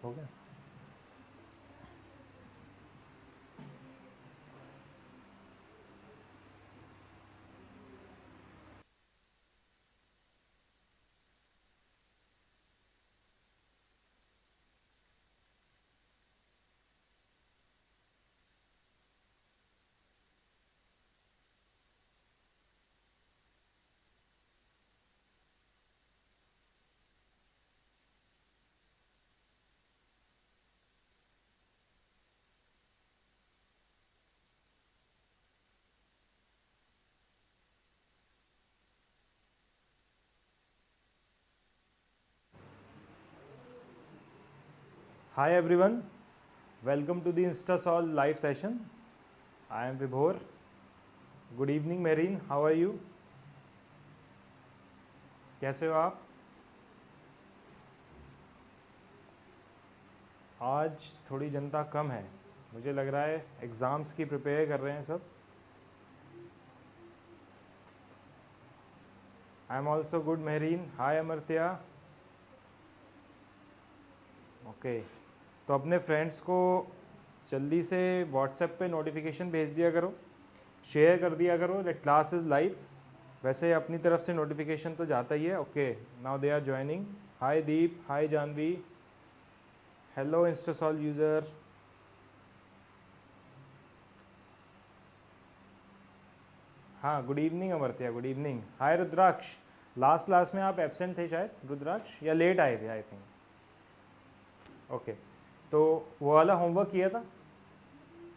हो गया। Hi everyone, welcome to the InstaSolve live session. I am Vibhor. Good evening Marine, how are you? कैसे हो आप? आज थोड़ी जनता कम है, मुझे लग रहा है एग्ज़ाम्स की प्रिपेयर कर रहे हैं सब. I am also good Mehreen. Hi Amartya. Okay, तो अपने फ्रेंड्स को जल्दी से व्हाट्सएप पे नोटिफिकेशन भेज दिया करो, शेयर कर दिया करो दैट क्लास इज़ लाइव. वैसे अपनी तरफ से नोटिफिकेशन तो जाता ही है. Okay, now they are joining. Hi Deep, hi Janvi, hello Instasolve user. हाँ, good evening Amartya, good evening. Hi Rudraksh, last class में आप एब्सेंट थे शायद रुद्राक्ष, या लेट आए थे आई थिंक. ओके, तो वो वाला होमवर्क किया था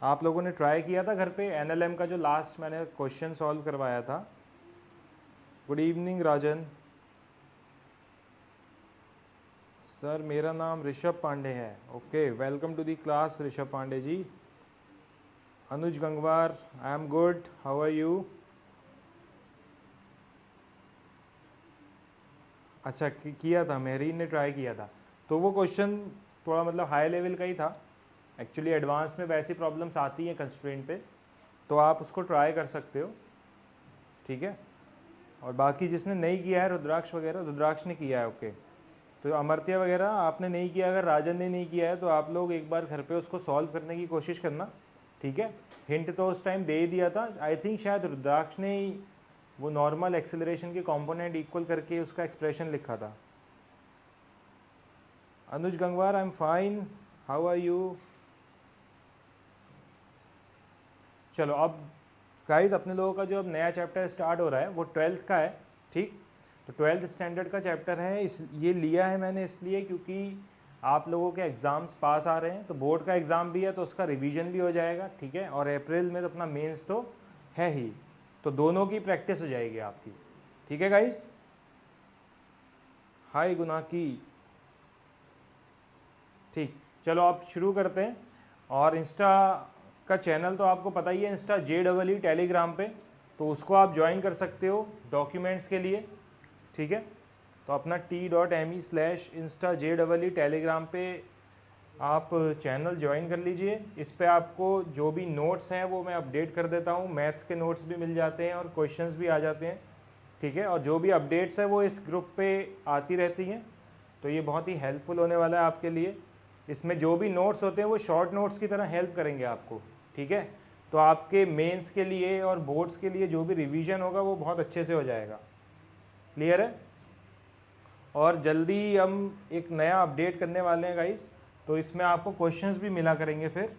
आप लोगों ने? ट्राई किया था घर पे एनएलएम का जो लास्ट मैंने क्वेश्चन सॉल्व करवाया था? गुड इवनिंग राजन. सर मेरा नाम ऋषभ पांडे है. Okay, welcome to the class Rishabh Pandey ji. Anuj Gangwar, I am good, how are you? अच्छा, किया था, मेहरीन ने ट्राई किया था. तो वो क्वेश्चन थोड़ा मतलब हाई लेवल का ही था. एक्चुअली एडवांस में वैसी प्रॉब्लम्स आती हैं कंस्ट्रेंट पे, तो आप उसको ट्राई कर सकते हो. ठीक है, और बाकी जिसने नहीं किया है, रुद्राक्ष वगैरह, रुद्राक्ष ने किया है. ओके, तो अमरत्या वगैरह आपने नहीं किया, अगर राजन ने नहीं किया है तो आप लोग एक बार घर पे उसको सॉल्व करने की कोशिश करना. ठीक है, हिंट तो उस टाइम दे ही दिया था. आई थिंक शायद रुद्राक्ष ने ही वो नॉर्मल एक्सेलरेशन के कंपोनेंट इक्वल करके उसका एक्सप्रेशन लिखा था. Anuj Gangwar, I am fine, how are you? चलो अब गाइस, अपने लोगों का जो अब नया चैप्टर स्टार्ट हो रहा है वो 12th का है. ठीक, तो 12th स्टैंडर्ड का चैप्टर है. इस ये लिया है मैंने इसलिए क्योंकि आप लोगों के एग्ज़ाम्स पास आ रहे हैं, तो बोर्ड का एग्ज़ाम भी है तो उसका रिवीजन भी हो जाएगा. ठीक है, और अप्रैल में तो अपना मेंस तो है ही, तो दोनों की प्रैक्टिस हो जाएगी आपकी. ठीक है गाइस. हाय गुना की. ठीक, चलो आप शुरू करते हैं. और इंस्टा का चैनल तो आपको पता ही है, इंस्टा JEE टेलीग्राम पे, तो उसको आप ज्वाइन कर सकते हो डॉक्यूमेंट्स के लिए. ठीक है, तो अपना t.me/insta JEE टेलीग्राम पे आप चैनल ज्वाइन कर लीजिए. इस पे आपको जो भी नोट्स हैं वो मैं अपडेट कर देता हूँ. मैथ्स के नोट्स भी मिल जाते हैं और क्वेश्चंस भी आ जाते हैं. ठीक है, और जो भी अपडेट्स है वो इस ग्रुप पे आती रहती हैं, तो ये बहुत ही हेल्पफुल होने वाला है आपके लिए. इसमें जो भी नोट्स होते हैं वो शॉर्ट नोट्स की तरह हेल्प करेंगे आपको. ठीक है, तो आपके मेंस के लिए और बोर्ड्स के लिए जो भी रिवीजन होगा वो बहुत अच्छे से हो जाएगा. क्लियर है? और जल्दी हम एक नया अपडेट करने वाले हैं गाइस, तो इसमें आपको क्वेश्चंस भी मिला करेंगे फिर,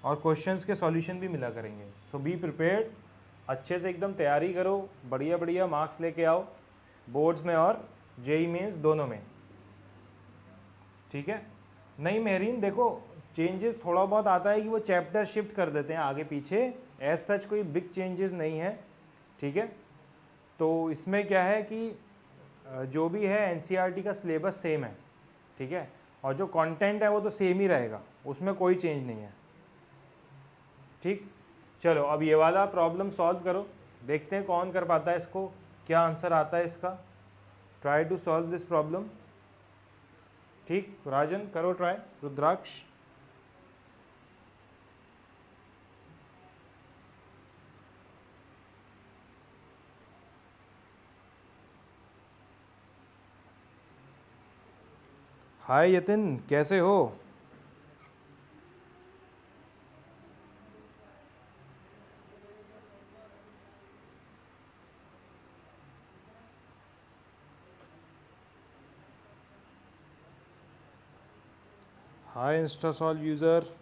और क्वेश्चंस के सॉल्यूशन भी मिला करेंगे. सो बी प्रिपेयर्ड, अच्छे से एकदम तैयारी करो, बढ़िया बढ़िया मार्क्स लेके आओ बोर्ड्स में और JEE मेंस दोनों में. ठीक है, नहीं मेहरीन, देखो चेंजेस थोड़ा बहुत आता है कि वो चैप्टर शिफ्ट कर देते हैं आगे पीछे, एज सच कोई बिग चेंजेस नहीं है. ठीक है, तो इसमें क्या है कि जो भी है NCERT का सिलेबस सेम है. ठीक है, और जो कंटेंट है वो तो सेम ही रहेगा, उसमें कोई चेंज नहीं है. ठीक, चलो अब ये वाला प्रॉब्लम सॉल्व करो, देखते हैं कौन कर पाता है इसको, क्या आंसर आता है इसका. Try to solve this problem. ठीक, राजन करो ट्राई. रुद्राक्ष, हाय यतिन, कैसे हो? Hi insta solve user.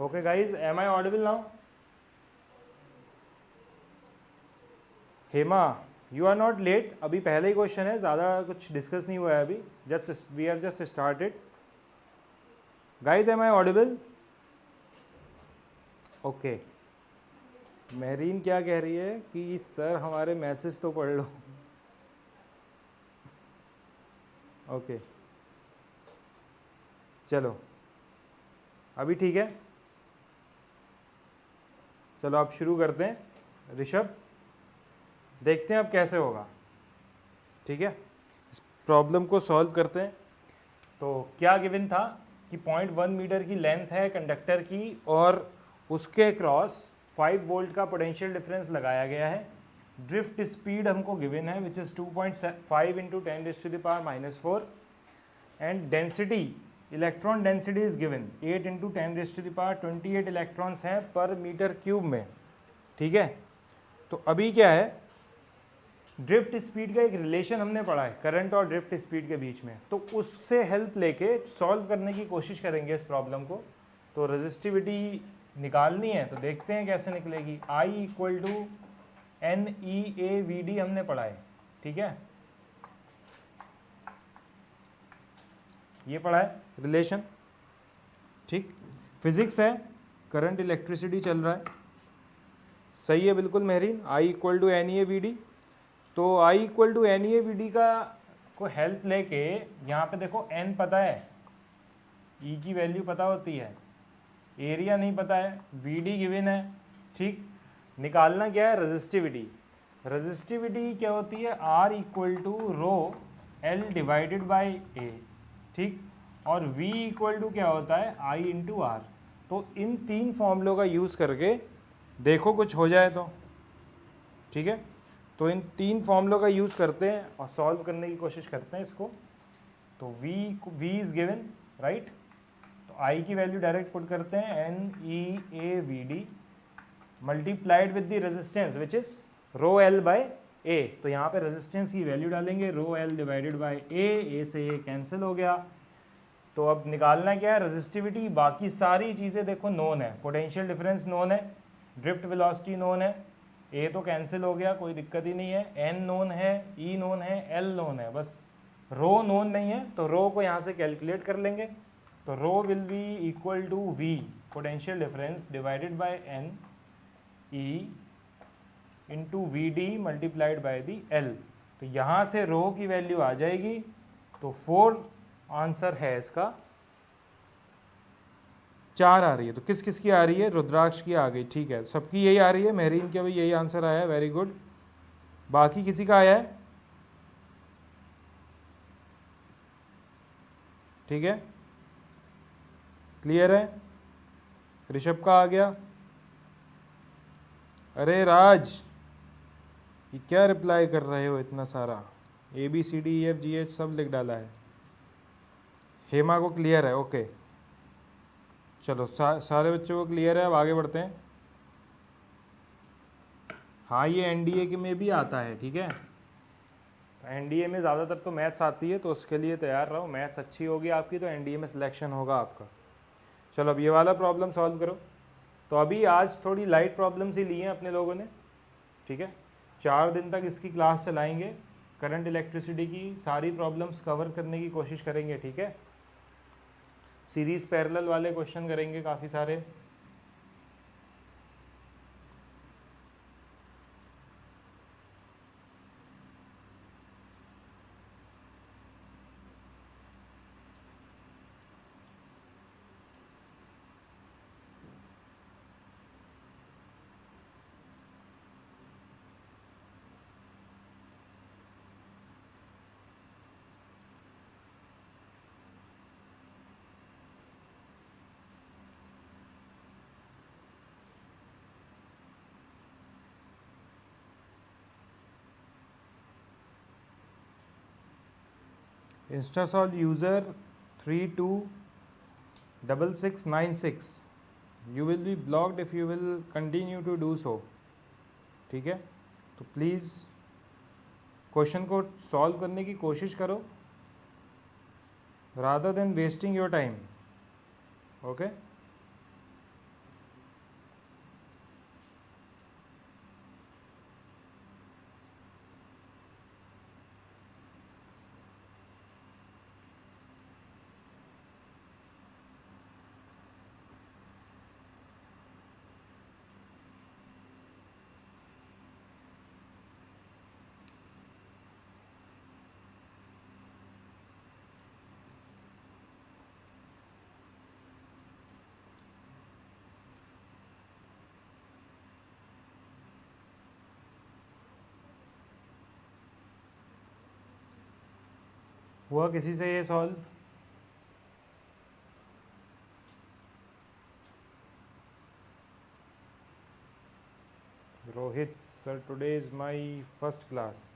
Okay guys, am I audible now? Hema, you are not late, अभी पहले ही क्वेश्चन है, ज़्यादा कुछ डिस्कस नहीं हुआ है अभी, just we are just started. Guys am I audible? Okay, Mehreen क्या कह रही है कि सर हमारे मैसेज तो पढ़ लो। ओके चलो, अभी ठीक है? चलो आप शुरू करते हैं। ऋषभ, देखते हैं अब कैसे होगा। ठीक है, इस प्रॉब्लम को सॉल्व करते हैं। तो क्या गिवन था कि 0.1 मीटर की लेंथ है कंडक्टर की और उसके क्रॉस 5 वोल्ट का पोटेंशियल डिफरेंस लगाया गया है। ड्रिफ्ट स्पीड हमको गिवन है which is 2.5 into 10⁻⁻⁴ and density, electron density is given 8 into 10⁻28 electrons हैं पर मीटर क्यूब में। ठीक है, तो अभी क्या है, ड्रिफ्ट स्पीड का एक रिलेशन हमने पढ़ा है करंट और ड्रिफ्ट स्पीड के बीच में, तो उससे हेल्प लेके सॉल्व करने की कोशिश करेंगे इस प्रॉब्लम को। तो रेजिस्टिविटी निकालनी है, तो देखते हैं कैसे निकलेगी। I इक्वल टू NEAVD हमने पढ़ा है। ठीक है, ये पढ़ा है रिलेशन। ठीक, फिजिक्स है, करंट इलेक्ट्रिसिटी चल रहा है, सही है बिल्कुल Mehreen. I equal to NEAVD, तो I इक्वल टू NEAVD का को हेल्प लेके यहाँ पे देखो N पता है, E की वैल्यू पता होती है, एरिया नहीं पता है, VD गिवन है। ठीक, निकालना क्या है, रेजिस्टिविटी। रेजिस्टिविटी क्या होती है, R equal to rho L divided by A। ठीक, और V इक्वल टू क्या होता है, I इंटू आर। तो इन तीन फॉर्मूलों का यूज़ करके देखो कुछ हो जाए तो। ठीक है, तो इन तीन फॉर्मूलों का यूज़ करते हैं और सॉल्व करने की कोशिश करते हैं इसको। तो V इज़ गिवन राइट, तो I की वैल्यू डायरेक्ट पुट करते हैं NEAVD multiplied with the resistance which is rho L by A। तो यहाँ पे रेजिस्टेंस की वैल्यू डालेंगे rho L divided by A से A कैंसिल हो गया। तो अब निकालना क्या है, रेजिस्टिविटी। बाकी सारी चीज़ें देखो नोन है, पोटेंशियल डिफरेंस नोन है, ड्रिफ्ट वेलोसिटी नोन है, A तो कैंसिल हो गया, कोई दिक्कत ही नहीं है, N नोन है, E नोन है, L नोन है, बस रो नोन नहीं है। तो रो को यहाँ से कैलकुलेट कर लेंगे। तो rho will be equal to V potential difference divided by N E into VD multiplied by the L। तो यहाँ से रो की वैल्यू आ जाएगी। तो 4 आंसर है इसका, 4 आ रही है। तो किस किस की आ रही है, रुद्राक्ष की आ गई। ठीक है, सबकी यही आ रही है, मेहरीन के भी यही आंसर आया है, वेरी गुड। बाकी किसी का आया है? ठीक है, क्लियर है, ऋषभ का आ गया। अरे राज, ये क्या रिप्लाई कर रहे हो इतना सारा, ABCDEFGH सब लिख डाला है। हेमा को क्लियर है, ओके। चलो सारे बच्चों को क्लियर है, अब आगे बढ़ते हैं। हाँ, ये NDA के में भी आता है। ठीक है, तो NDA में ज़्यादातर तो मैथ्स आती है, तो उसके लिए तैयार रहो। मैथ्स अच्छी होगी आपकी तो NDA में सिलेक्शन होगा आपका। चलो अब ये वाला प्रॉब्लम सॉल्व करो। तो अभी आज थोड़ी लाइट प्रॉब्लम्स ही ली हैं अपने लोगों ने। ठीक है, 4 दिन तक इसकी क्लास चलाएंगे, करंट इलेक्ट्रिसिटी की सारी प्रॉब्लम्स कवर करने की कोशिश करेंगे। ठीक है, सीरीज़ पैरेलल वाले क्वेश्चन करेंगे काफ़ी सारे। इंस्टासॉल user 326696, you will be blocked if you will continue to do so। ठीक है, तो प्लीज़ क्वेश्चन को सॉल्व करने की कोशिश करो rather than wasting your time। Okay, हुआ किसी से ये सॉल्व? Rohit sir, today is my first class.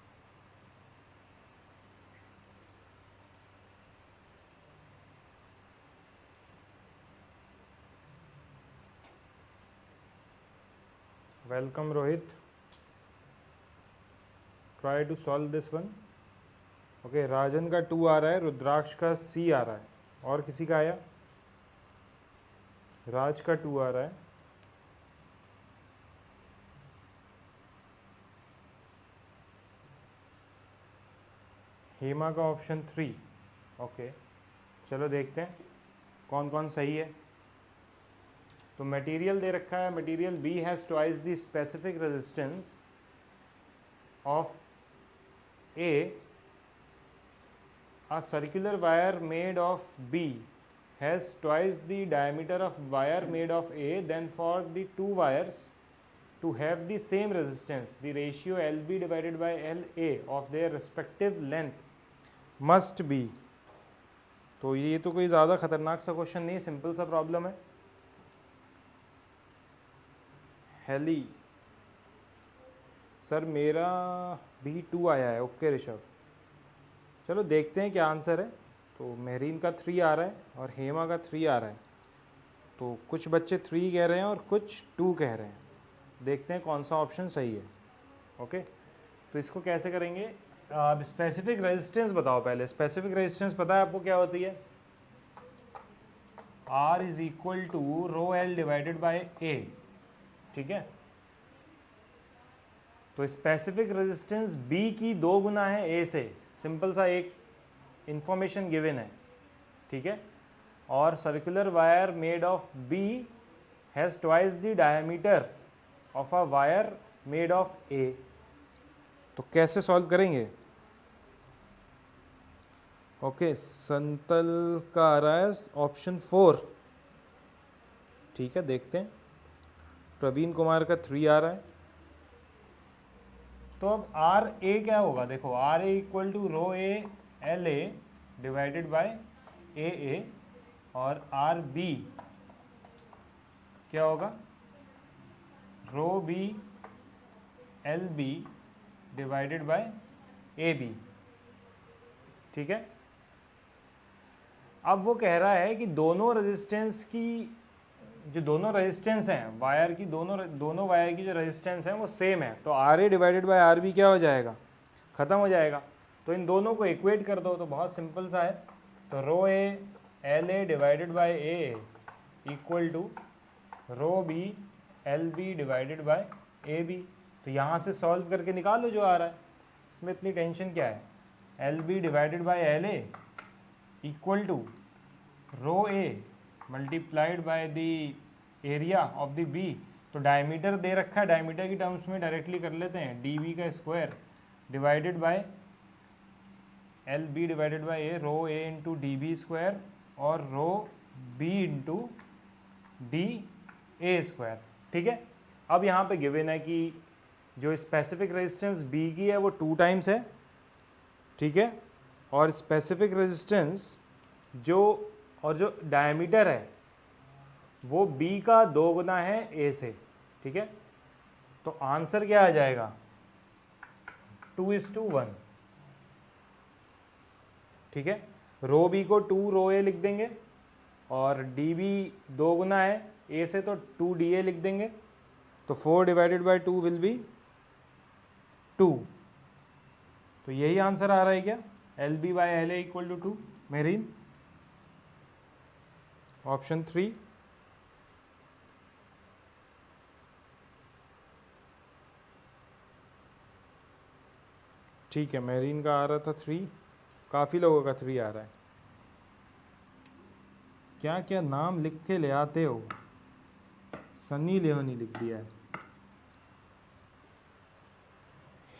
Welcome Rohit, try to solve this one. Okay, Rajan का 2 आ रहा है, रुद्राक्ष का C आ रहा है, और किसी का आया? राज का 2 आ रहा है। हेमा का ऑप्शन 3। ओके, चलो देखते हैं कौन कौन सही है। तो मटेरियल दे रखा है, material B has twice the specific resistance of A। A circular wire made of B has twice the diameter of wire made of A. Then for the two wires to have the same resistance, the ratio LB divided by LA of their respective length must be। तो ये तो कोई ज़्यादा खतरनाक सा question नहीं है, simple सा प्रॉब्लम है। हेली सर, मेरा भी 2 आया है। ओके ऋषभ, चलो देखते हैं क्या आंसर है। तो मेहरीन का 3 आ रहा है और हेमा का 3 आ रहा है। तो कुछ बच्चे 3 कह रहे हैं और कुछ 2 कह रहे हैं। देखते हैं कौन सा ऑप्शन सही है। ओके, तो इसको कैसे करेंगे? आप स्पेसिफिक रेजिस्टेंस बताओ पहले। स्पेसिफिक रेजिस्टेंस पता है आपको क्या होती है? R is equal to rho L divided by A. ठीक है, तो स्पेसिफिक रेजिस्टेंस B की 2 गुना है A से। सिंपल सा एक इंफॉर्मेशन गिवन है। ठीक है, और circular wire made of B has twice the diameter of a wire made of A। तो कैसे सॉल्व करेंगे? ओके, संतल का आ रहा है ऑप्शन 4। ठीक है, देखते हैं। प्रवीण कुमार का 3 आ रहा है। तो अब आर ए क्या होगा? देखो, R A equal to rho A L A divided by A, और आर बी क्या होगा? Rho B L B divided by A B. ठीक है, अब वो कह रहा है कि दोनों रेजिस्टेंस की जो दोनों रेजिस्टेंस हैं वायर की, दोनों वायर की जो रेजिस्टेंस है वो सेम है। तो R A divided by R B क्या हो जाएगा? ख़त्म हो जाएगा। तो इन दोनों को इक्वेट कर दो, तो बहुत सिंपल सा है। तो rho A L A divided by A equal to rho B L B divided by A B. तो यहाँ से सॉल्व करके निकालो जो आ रहा है, इसमें इतनी टेंशन क्या है? L B divided by L A equal to rho A multiplied by the area of the B. तो डायमीटर दे रखा है, डायमीटर की टर्म्स में डायरेक्टली कर लेते हैं। डी बी का square divided by L B divided by A, rho A into D B square और rho B into D A square. ठीक है, अब यहाँ पे गिवन है कि जो स्पेसिफिक रेजिस्टेंस बी की है वो 2 टाइम्स है। ठीक है, और स्पेसिफिक रेजिस्टेंस जो डायमीटर है वो B का 2 गुना है A से। ठीक है, तो आंसर क्या आ जाएगा? 2:1। ठीक है, रो B को 2 रो A लिख देंगे, और DB 2 गुना है A से, तो 2 DA लिख देंगे। तो 4 डिवाइडेड बाय 2 विल बी 2। तो यही आंसर आ रहा है क्या? L B by L A equal to 2। मेरीन ऑप्शन 3। ठीक है, मेरीन का आ रहा था 3, काफ़ी लोगों का 3 आ रहा है। क्या क्या नाम लिख के ले आते हो? सनी लियोनी लिख दिया है।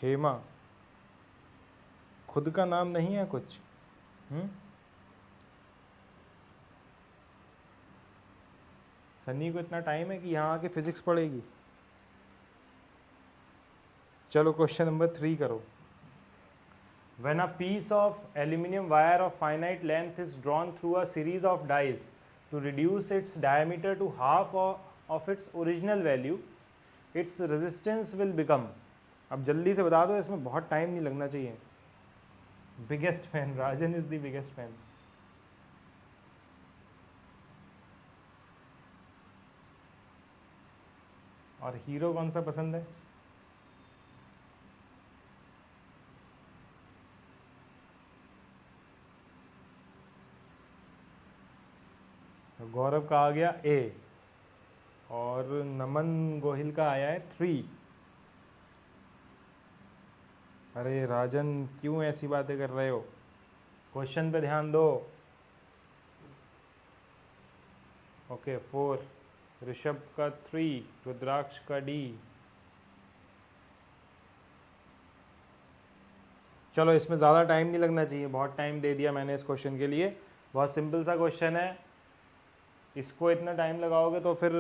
हेमा, खुद का नाम नहीं है कुछ? सनी को इतना टाइम है कि यहाँ आके फिजिक्स पढ़ेगी? चलो क्वेश्चन नंबर 3 करो। When a piece of aluminum wire of finite length is drawn through a series of dies to reduce its diameter to half of its original value, its resistance will become. अब जल्दी से बता दो, इसमें बहुत time नहीं लगना चाहिए. Biggest fan, Rajan is the biggest fan. और हीरो कौन सा पसंद है? गौरव का आ गया ए और नमन गोहिल का आया है 3. अरे राजन क्यों ऐसी बातें कर रहे हो? क्वेश्चन पे ध्यान दो. ओके 4, ऋषभ का 3, रुद्राक्ष का डी. चलो इसमें ज़्यादा टाइम नहीं लगना चाहिए, बहुत टाइम दे दिया मैंने इस क्वेश्चन के लिए. बहुत सिंपल सा क्वेश्चन है. इसको इतना टाइम लगाओगे तो फिर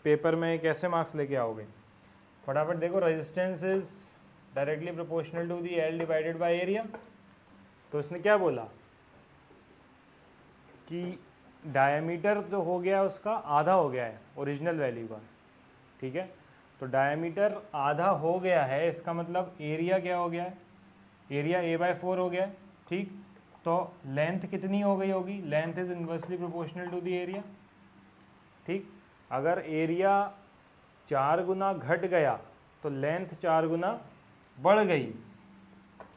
पेपर में कैसे मार्क्स लेके आओगे? फटाफट देखो. Resistance is directly proportional to the L divided by area. तो इसने क्या बोला कि डायमीटर जो हो गया उसका आधा हो गया है ओरिजिनल वैल्यू का. ठीक है, तो डायमीटर आधा हो गया है, इसका मतलब एरिया क्या हो गया है? एरिया a/4 हो गया है. ठीक, तो लेंथ कितनी हो गई होगी? Length is inversely proportional to the area. ठीक, अगर एरिया 4 गुना घट गया तो लेंथ 4 गुना बढ़ गई.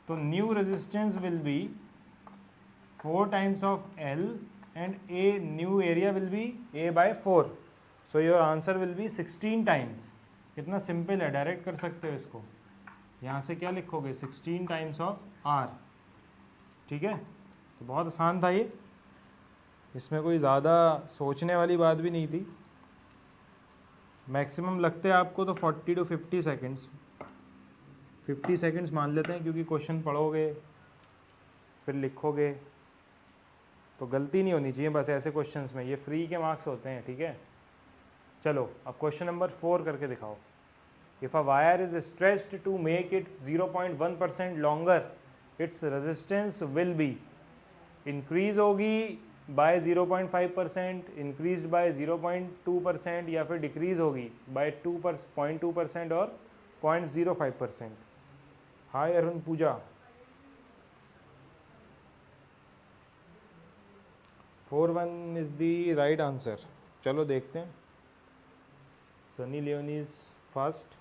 तो new resistance will B 4 times of L and a new area will be a/4. So your answer will be 16 times. कितना सिंपल है, डायरेक्ट कर सकते हो इसको. यहाँ से क्या लिखोगे? 16 टाइम्स ऑफ आर. ठीक है, तो बहुत आसान था ये. इसमें कोई ज़्यादा सोचने वाली बात भी नहीं थी. मैक्सिमम लगते हैं आपको तो 40 to 50 सेकेंड्स. 50 सेकेंड्स मान लेते हैं, क्योंकि क्वेश्चन पढ़ोगे फिर लिखोगे तो गलती नहीं होनी चाहिए बस ऐसे क्वेश्चंस में. ये फ्री के मार्क्स होते हैं. ठीक है, चलो अब क्वेश्चन नंबर 4 करके दिखाओ. If a wire is stretched to make it 0.1% longer, its resistance will be. Increase होगी बाय 0.5%, इंक्रीज बाय 0.2% या फिर डिक्रीज होगी बाय 0.2% और 0.05%. Hi Arun Pooja. 4-1 is the right answer. चलो देखते हैं. Sunny Leone is first.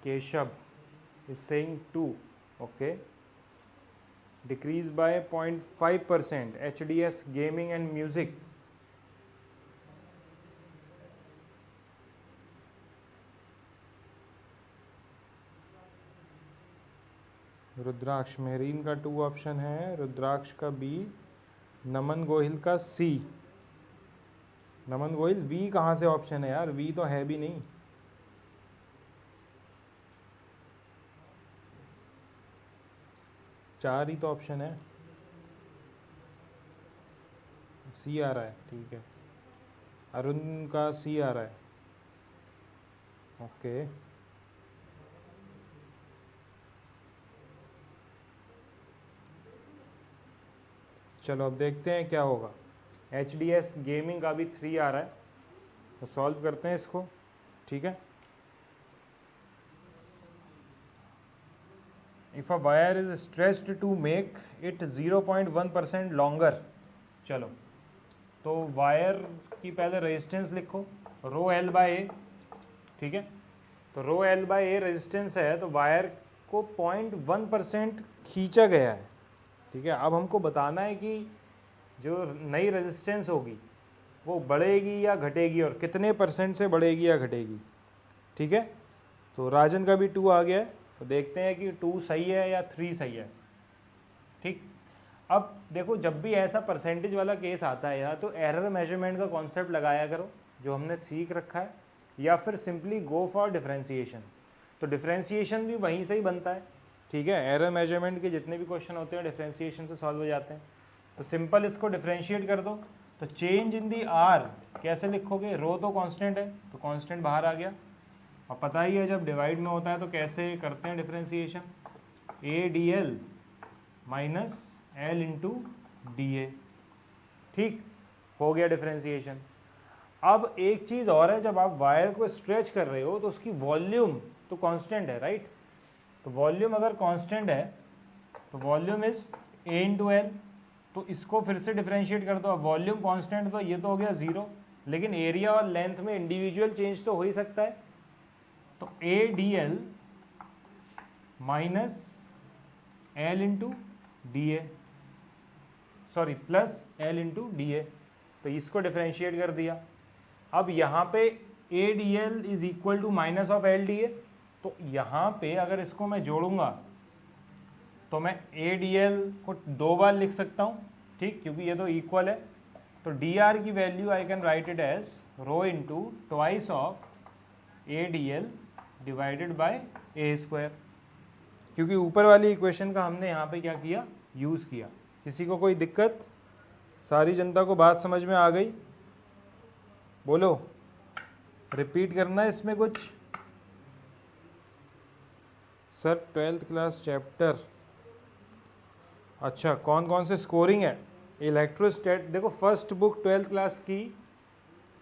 Keshav is saying 2. Okay. Decrease by 0.5%. HDS gaming and music. रुद्राक्ष मेहरीन का 2 option है, रुद्राक्ष का B, नमन गोहिल का C. नमन गोहिल V कहाँ से ऑप्शन है यार? V तो है भी नहीं. चार ही तो ऑप्शन है. सी आ रहा है. ठीक है, अरुण का सी आ रहा है. ओके, चलो अब देखते हैं क्या होगा. HDS गेमिंग का भी 3 आ रहा है, तो सॉल्व करते हैं इसको. ठीक है, if a wire is stretched to make it 0.1% longer. चलो तो वायर की पहले रेजिस्टेंस लिखो, रो एल बाय ए. ठीक है, तो rho L by A resistance है, तो वायर को 0.1% खींचा गया है. ठीक है, अब हमको बताना है कि जो नई रेजिस्टेंस होगी वो बढ़ेगी या घटेगी और कितने % से बढ़ेगी या घटेगी. ठीक है, तो राजन का भी 2 आ गया है, तो देखते हैं कि 2 सही है या 3 सही है. ठीक, अब देखो जब भी ऐसा परसेंटेज वाला केस आता है या तो एरर मेजरमेंट का कॉन्सेप्ट लगाया करो जो हमने सीख रखा है, या फिर सिंपली गो फॉर डिफरेंशिएशन. तो डिफरेंशिएशन भी वहीं से ही बनता है. ठीक है, एरर मेजरमेंट के जितने भी क्वेश्चन होते हैं डिफरेंशिएशन से सॉल्व हो जाते हैं। तो सिंपल इसको डिफरेंशिएट कर दो, तो चेंज इन दी आर कैसे लिखोगे, रो तो कांस्टेंट है तो कांस्टेंट बाहर आ गया। अब पता ही है जब डिवाइड में होता है तो कैसे करते हैं डिफरेंशिएशन, ए D L minus L into D ए, ठीक हो गया डिफरेंशिएशन। अब एक चीज़ और है, जब आप वायर को स्ट्रेच कर रहे हो तो उसकी वॉल्यूम तो कांस्टेंट है, राइट। तो वॉल्यूम अगर कांस्टेंट है तो volume is a into L, तो इसको फिर से डिफरेंशिएट कर दो। अब वॉल्यूम कांस्टेंट तो ये तो हो गया ज़ीरो, लेकिन एरिया और लेंथ में इंडिविजुअल चेंज तो हो ही सकता है। तो A D L minus L into D A, sorry plus L into D A, तो इसको डिफरेंशिएट कर दिया। अब यहाँ पे A D L is equal to minus of L D A, तो यहाँ पे अगर इसको मैं जोड़ूंगा तो मैं ए डी एल को दो बार लिख सकता हूँ, ठीक, क्योंकि ये तो इक्वल है। तो डी आर की value I can write it as rho into twice of A D L divided by A square, क्योंकि ऊपर वाली इक्वेशन का हमने यहाँ पे क्या किया, यूज़ किया। किसी को कोई दिक्कत, सारी जनता को बात समझ में आ गई? बोलो, रिपीट करना है इसमें कुछ? सर 12th क्लास चैप्टर, अच्छा कौन कौन से स्कोरिंग है? इलेक्ट्रोस्टैट, देखो फर्स्ट बुक 12th क्लास की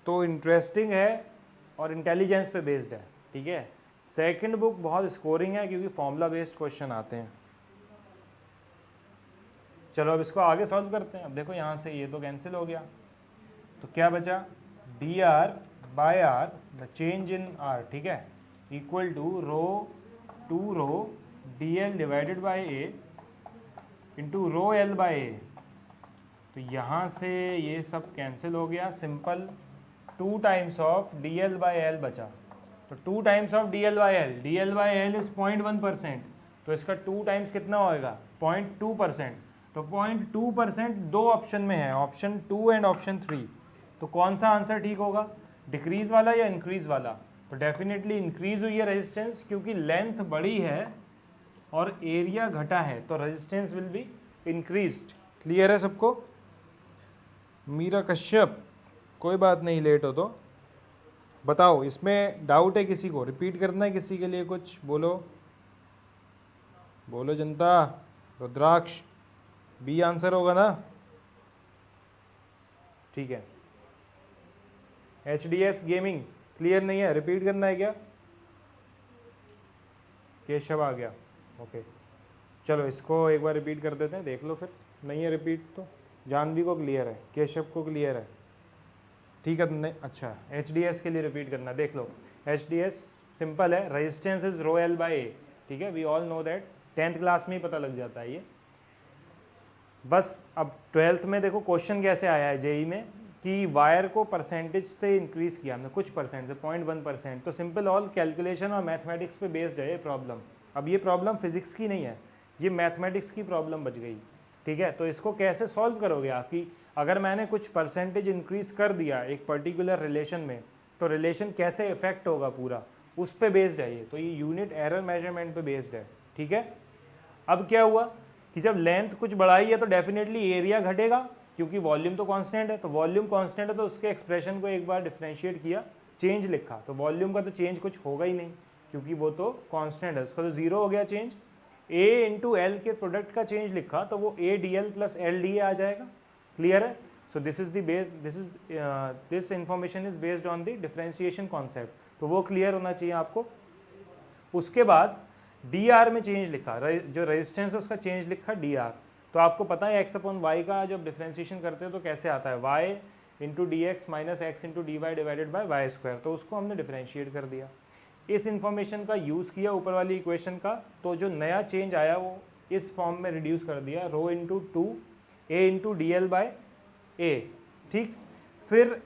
तो इंटरेस्टिंग है और इंटेलिजेंस पे बेस्ड है, ठीक है। सेकंड बुक बहुत स्कोरिंग है क्योंकि फॉर्मूला बेस्ड क्वेश्चन आते हैं। चलो अब इसको आगे सॉल्व करते हैं। अब देखो यहाँ से ये तो कैंसिल हो गया, तो क्या बचा, D R by R the change in R, ठीक है, equal to rho two rho D L divided by A into rho L by A. तो यहाँ से ये सब कैंसिल हो गया, simple 2 times of D L by L बचा। तो 2 times of D L by L, D L by L is 0.1%, तो इसका 2 टाइम्स कितना होएगा, 0.2%। तो 0.2% दो ऑप्शन में है, ऑप्शन 2 एंड ऑप्शन 3। तो कौन सा आंसर ठीक होगा, डिक्रीज वाला या इंक्रीज वाला? तो डेफिनेटली इंक्रीज हुई है रेजिस्टेंस, क्योंकि लेंथ बड़ी है और एरिया घटा है, तो resistance will be increased. Clear है सबको? मीरा कश्यप, कोई बात नहीं, लेट हो तो बताओ, इसमें डाउट है किसी को, रिपीट करना है किसी के लिए कुछ? बोलो बोलो जनता। रुद्राक्ष, बी आंसर होगा ना? ठीक है। HDS गेमिंग क्लियर नहीं है, रिपीट करना है क्या? केशव आ गया, ओके चलो इसको एक बार रिपीट कर देते हैं, देख लो फिर। नहीं है रिपीट तो जानवी को क्लियर है, केशव को क्लियर है, ठीक है। नहीं, अच्छा HDS के लिए रिपीट करना, देख लो। HDS सिंपल है, resistance is rho L by A, ठीक है, we all know that, 10th class में ही पता लग जाता है ये। बस अब 12th में देखो क्वेश्चन कैसे आया है जेई में, कि वायर को परसेंटेज से इंक्रीज किया हमने, कुछ परसेंट से 0.1%। तो सिंपल ऑल कैलकुलेशन और मैथमेटिक्स पे बेस्ड है ये प्रॉब्लम। अब ये प्रॉब्लम फिजिक्स की नहीं है, ये मैथमेटिक्स की प्रॉब्लम बच गई, ठीक है। तो इसको कैसे सॉल्व करोगे आप, कि अगर मैंने कुछ परसेंटेज इंक्रीज कर दिया एक पर्टिकुलर रिलेशन में, तो रिलेशन कैसे इफेक्ट होगा पूरा, उस पे बेस्ड है ये। तो ये यूनिट एरर मेजरमेंट पे बेस्ड है, ठीक है। अब क्या हुआ कि जब लेंथ कुछ बढ़ाई है तो डेफिनेटली एरिया घटेगा, क्योंकि वॉल्यूम तो कांस्टेंट है। तो वॉल्यूम कांस्टेंट है तो उसके एक्सप्रेशन को एक बार डिफरेंशिएट किया, चेंज लिखा, तो वॉल्यूम का तो चेंज कुछ होगा ही नहीं, क्योंकि वो तो कांस्टेंट है, उसका तो जीरो हो गया चेंज। ए इंटू एल के प्रोडक्ट का चेंज लिखा तो वो A D L plus L D A आ जाएगा। क्लियर है? So this is the base, this information is based on the differentiation concept, तो वो क्लियर होना चाहिए आपको। उसके बाद डी आर में चेंज लिखा, जो रेजिस्टेंस है उसका चेंज लिखा डी आर। तो आपको पता है एक्स अपॉन वाई का जब डिफरेंशिएशन करते हैं तो कैसे आता है, Y into D X minus X into D Y divided by Y square. तो उसको हमने डिफरेंशिएट कर दिया, इस इंफॉर्मेशन का यूज़ किया ऊपर वाली इक्वेशन का, तो जो नया चेंज आया वो इस फॉर्म में रिड्यूस कर दिया, rho into 2 A into D L by A, ठीक। फिर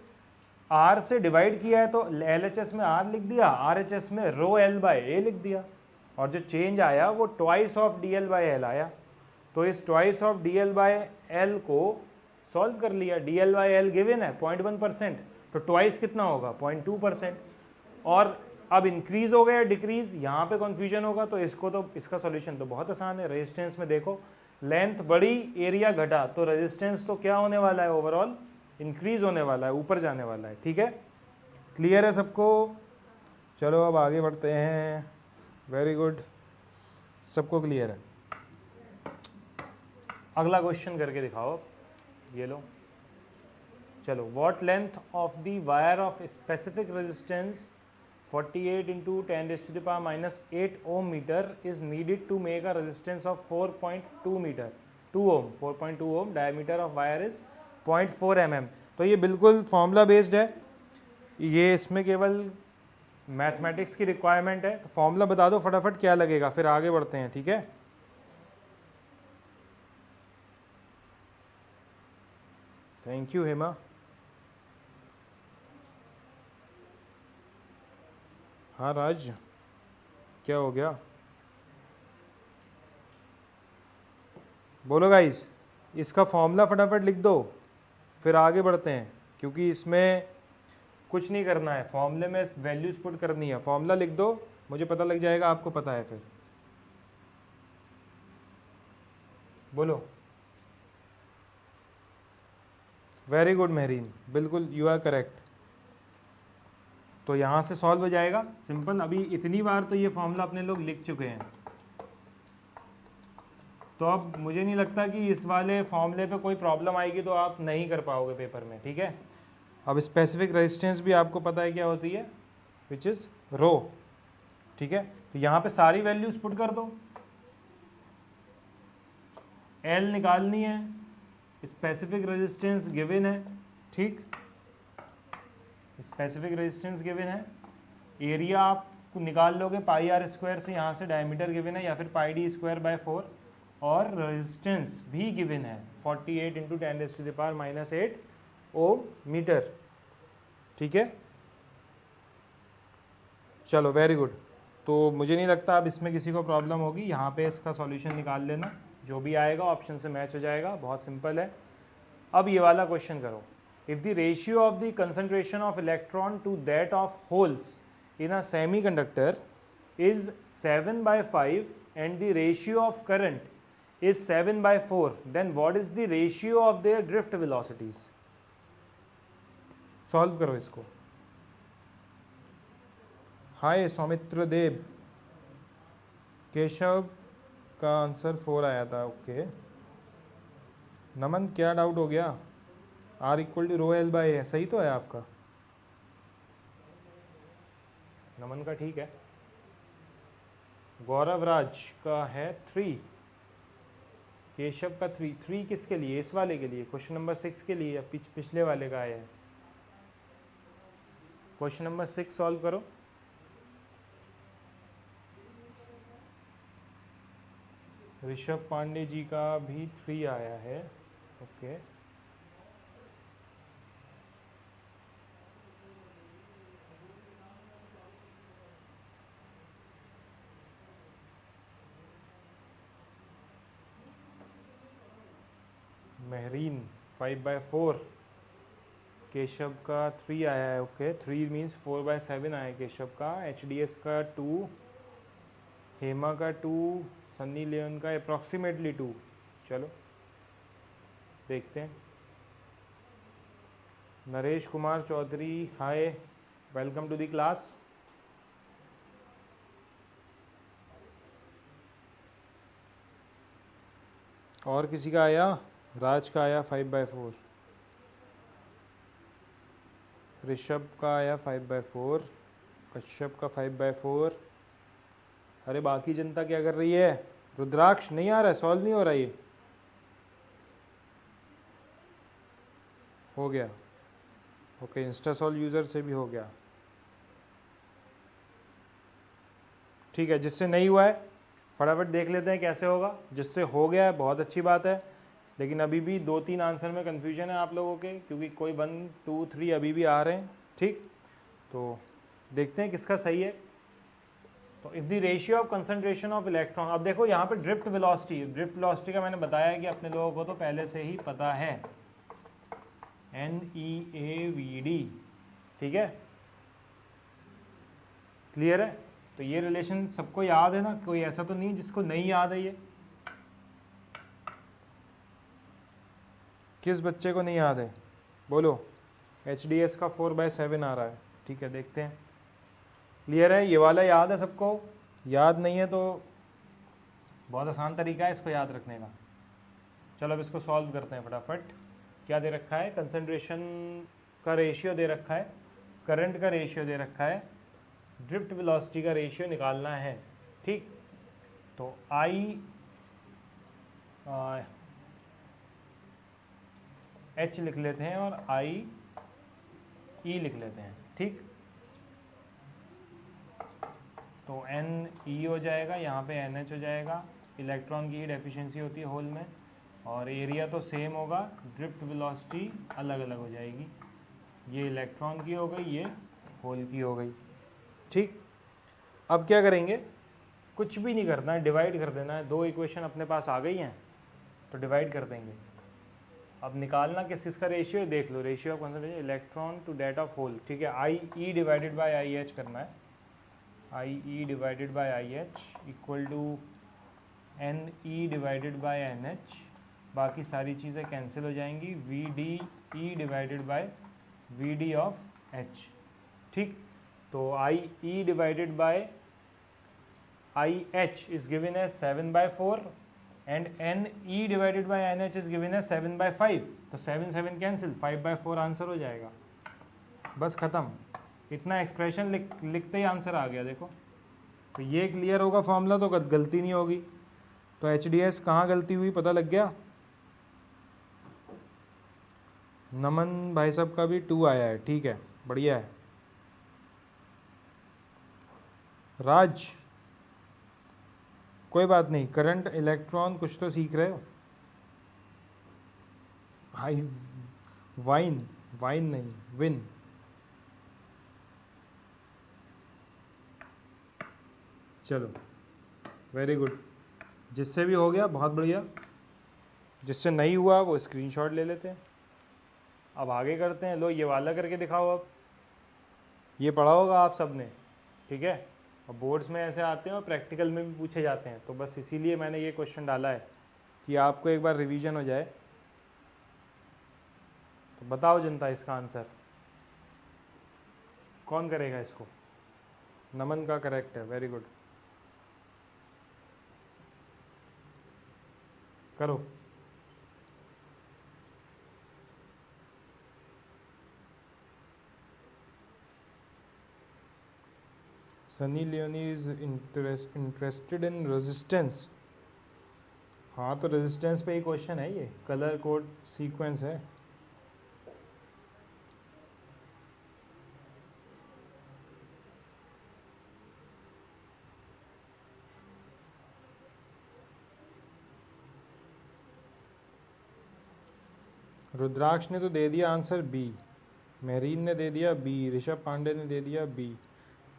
आर से डिवाइड किया है तो एल एच एस में आर लिख दिया, आर एच एस में रो एल बाई ए लिख दिया, और जो चेंज आया वो twice of D L by L आया। तो इस twice of D L by L को सॉल्व कर लिया, D L by L given है 0.1%, तो ट्वाइस कितना होगा 0.2%, और अब इंक्रीज हो गया या डिक्रीज, यहाँ पे कंफ्यूजन होगा। तो इसका सॉल्यूशन तो बहुत आसान है। रेजिस्टेंस में देखो लेंथ बढ़ी एरिया घटा, तो रेजिस्टेंस तो क्या होने वाला है, ओवरऑल इंक्रीज होने वाला है, ऊपर जाने वाला है। ठीक है, क्लियर है सबको? चलो अब आगे बढ़ते हैं। वेरी गुड, सबको क्लियर है। अगला क्वेश्चन करके दिखाओ। ये लो, चलो। What length of the wire of specific resistance 48 into 10 raised to the power minus 8 ohm meter is needed to make a resistance of 4.2 meter 2 ohm 4.2 ohm diameter of wire is 0.4 mm। तो ये बिल्कुल formula based है, ये इसमें केवल mathematics की requirement है। तो फॉर्मूला बता दो फटाफट क्या लगेगा, फिर आगे बढ़ते हैं। ठीक है, थैंक यू हेमा। हाँ राज, क्या हो गया, बोलो गाइस। इसका फॉर्मूला फटाफट लिख दो, फिर आगे बढ़ते हैं, क्योंकि इसमें कुछ नहीं करना है, फॉर्मूले में वैल्यूज पुट करनी है। फॉर्मूला लिख दो, मुझे पता लग जाएगा आपको पता है। फिर बोलो। वेरी गुड मेहरीन, बिल्कुल यू आर करेक्ट। तो यहाँ से सॉल्व हो जाएगा सिंपल। अभी इतनी बार तो ये फॉर्मूला अपने लोग लिख चुके हैं, तो अब मुझे नहीं लगता कि इस वाले फॉर्मूले पे कोई प्रॉब्लम आएगी, तो आप नहीं कर पाओगे पेपर में। ठीक है, अब स्पेसिफिक रेजिस्टेंस भी आपको पता है क्या होती है, विच इज़ रो। ठीक है, तो यहाँ पे सारी वैल्यूज पुट कर दो। एल निकालनी है, स्पेसिफिक रेजिस्टेंस गिवन है। ठीक, स्पेसिफिक रेजिस्टेंस गिवन है, एरिया आप निकाल लोगे पाई आर स्क्वायर से, यहाँ से डायमीटर गिवन है, या फिर पाई डी स्क्वायर बाय 4, और रेजिस्टेंस भी गिवन है 48 into 10 raise to the power minus 8 ohm metre. ठीक है, चलो वेरी गुड। तो मुझे नहीं लगता अब इसमें किसी को प्रॉब्लम होगी। यहाँ पे इसका सॉल्यूशन निकाल लेना, जो भी आएगा ऑप्शन से मैच हो जाएगा, बहुत सिंपल है। अब ये वाला क्वेश्चन करो। If the ratio of the concentration of electron to that of holes in a semiconductor is 7/5 and the ratio of current is 7/4, then what is the ratio of their drift velocities? Solve करो इसको। हाय सौमित्र देव, केशव का answer 4 आया था। Okay नमन, क्या doubt हो गया? R equal to rho L by है, सही तो है आपका? नमन का ठीक है। गौरव राज का है 3, केशव का 3 किसके लिए? इस वाले के लिए, क्वेश्चन नंबर 6 के लिए, या पिछले वाले का आया है? क्वेश्चन नंबर 6 सॉल्व करो। ऋषभ पांडे जी का भी 3 आया है। ओके मेहरीन 5/4, केशव का 3 आया है। ओके 3 मीन्स 4/7 आया है केशव का। HDS का 2, हेमा का 2, सन्नी लियोन का अप्रॉक्सीमेटली 2। चलो देखते हैं। नरेश कुमार चौधरी, हाय, वेलकम टू द क्लास। और किसी का आया? राज का आया 5/4, ऋषभ का आया 5/4, कश्यप का 5/4। अरे बाकी जनता क्या कर रही है? रुद्राक्ष नहीं आ रहा है, सॉल्व नहीं हो रहा ये। हो गया, ओके इंस्टा सॉल्व यूज़र से भी हो गया। ठीक है, जिससे नहीं हुआ है फटाफट देख लेते हैं कैसे होगा। जिससे हो गया है बहुत अच्छी बात है, लेकिन अभी भी 2-3 आंसर में कन्फ्यूजन है आप लोगों के, क्योंकि कोई 1, 2, 3 अभी भी आ रहे हैं। ठीक, तो देखते हैं किसका सही है। तो if the ratio of concentration of electron, अब देखो यहाँ पे ड्रिफ्ट वेलोसिटी का मैंने बताया है कि अपने लोगों को तो पहले से ही पता है, NEAVD। ठीक है, क्लियर है? तो ये रिलेशन सबको याद है ना, कोई ऐसा तो नहीं जिसको नहीं याद है ये? किस बच्चे को नहीं याद है बोलो? HDS का 4/7 आ रहा है, ठीक है, देखते हैं। क्लियर है? ये वाला याद है सबको? याद नहीं है तो बहुत आसान तरीका है इसको याद रखने का। चलो अब इसको सॉल्व करते हैं फटाफट। क्या दे रखा है? कंसंट्रेशन का रेशियो दे रखा है, करंट का रेशियो दे रखा है, ड्रिफ्ट वेलोसिटी का रेशियो निकालना है, ठीक। तो H लिख लेते हैं और E लिख लेते हैं, ठीक। तो NE हो जाएगा, यहाँ पे NH हो जाएगा। इलेक्ट्रॉन की हीट एफिशिएंसी होती है होल में, और एरिया तो सेम होगा, ड्रिफ्ट वेलोसिटी अलग अलग हो जाएगी। ये इलेक्ट्रॉन की हो गई, ये होल की हो गई, ठीक। अब क्या करेंगे? कुछ भी नहीं करना है, डिवाइड कर देना है। दो इक्वेशन अपने पास आ गई हैं तो डिवाइड कर देंगे। अब निकालना किसका रेशियो है देख लो, ratio of concentration electron to that of hole, ठीक है। IE डिवाइडेड बाय IH करना है। IE divided by IH equal to NE divided by NH। बाकी सारी चीज़ें कैंसिल हो जाएंगी। VDE divided by VD of H, ठीक। तो IE divided by IH is given as 7/4 and NE divided by NH is given as 7/5। तो 7 cancel, 5/4 answer हो जाएगा। बस ख़त्म। इतना एक्सप्रेशन लिखते ही आंसर आ गया, देखो। तो ये क्लियर होगा फॉर्मूला, तो गलती नहीं होगी। तो HDS कहाँ गलती हुई पता लग गया? नमन भाई साहब का भी 2 आया है, ठीक है, बढ़िया है। राज, कोई बात नहीं, करंट इलेक्ट्रॉन कुछ तो सीख रहे हो। हाई वाइन नहीं, विन। चलो वेरी गुड, जिससे भी हो गया बहुत बढ़िया, जिससे नहीं हुआ वो स्क्रीनशॉट ले लेते हैं। अब आगे करते हैं। लो ये वाला करके दिखाओ। अब ये पढ़ा होगा आप सब ने, ठीक है। और बोर्ड्स में ऐसे आते हैं और प्रैक्टिकल में भी पूछे जाते हैं, तो बस इसीलिए मैंने ये क्वेश्चन डाला है कि आपको एक बार रिवीजन हो जाए। तो बताओ जनता, इसका आंसर कौन करेगा? इसको नमन का करेक्ट है, वेरी गुड, करो। Sunny Leone is interested in resistance. हाँ, तो रेजिस्टेंस पे ही क्वेश्चन है, ये कलर कोड सीक्वेंस है। रुद्राक्ष ने तो दे दिया आंसर बी, मेहरीन ने दे दिया बी, ऋषभ पांडे ने दे दिया बी।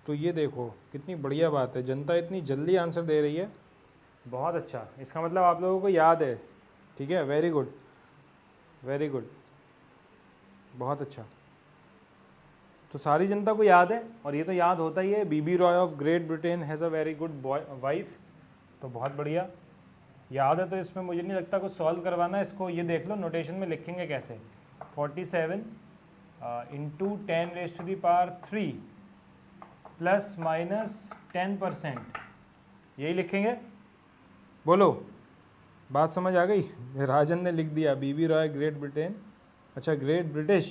तो ये देखो कितनी बढ़िया बात है, जनता इतनी जल्दी आंसर दे रही है, बहुत अच्छा। इसका मतलब आप लोगों को याद है, ठीक है, वेरी गुड वेरी गुड, बहुत अच्छा। तो सारी जनता को याद है, और ये तो याद होता ही है। BB Roy of Great Britain has a very good wife. तो बहुत बढ़िया याद है। तो इसमें मुझे नहीं लगता कुछ सॉल्व करवाना है इसको। ये देख लो नोटेशन में लिखेंगे कैसे। 47 इंटू 10⁻³ प्लस माइनस 10%, यही लिखेंगे। बोलो, बात समझ आ गई? राजन ने लिख दिया बीबी रॉय ग्रेट ब्रिटेन, अच्छा great British,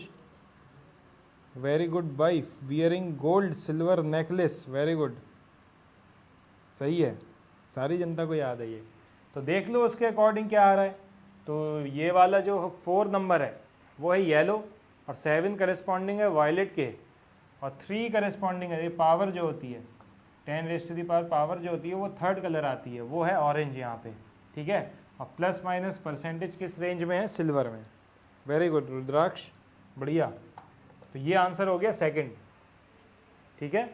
very good wife, wearing gold silver necklace, very good, सही है। सारी जनता को याद है ये। तो देख लो उसके अकॉर्डिंग क्या आ रहा है। तो ये वाला जो 4 नंबर है वो है येलो, और 7 करस्पॉन्डिंग है वायलेट के, और 3 करस्पॉन्डिंग है, ये पावर जो होती है 10⁻⁴ पावर जो होती है वो 3rd कलर आती है, वो है ऑरेंज यहाँ पे, ठीक है। और प्लस माइनस परसेंटेज किस रेंज में है? सिल्वर में। वेरी गुड रुद्राक्ष, बढ़िया। तो ये आंसर हो गया 2nd, ठीक है।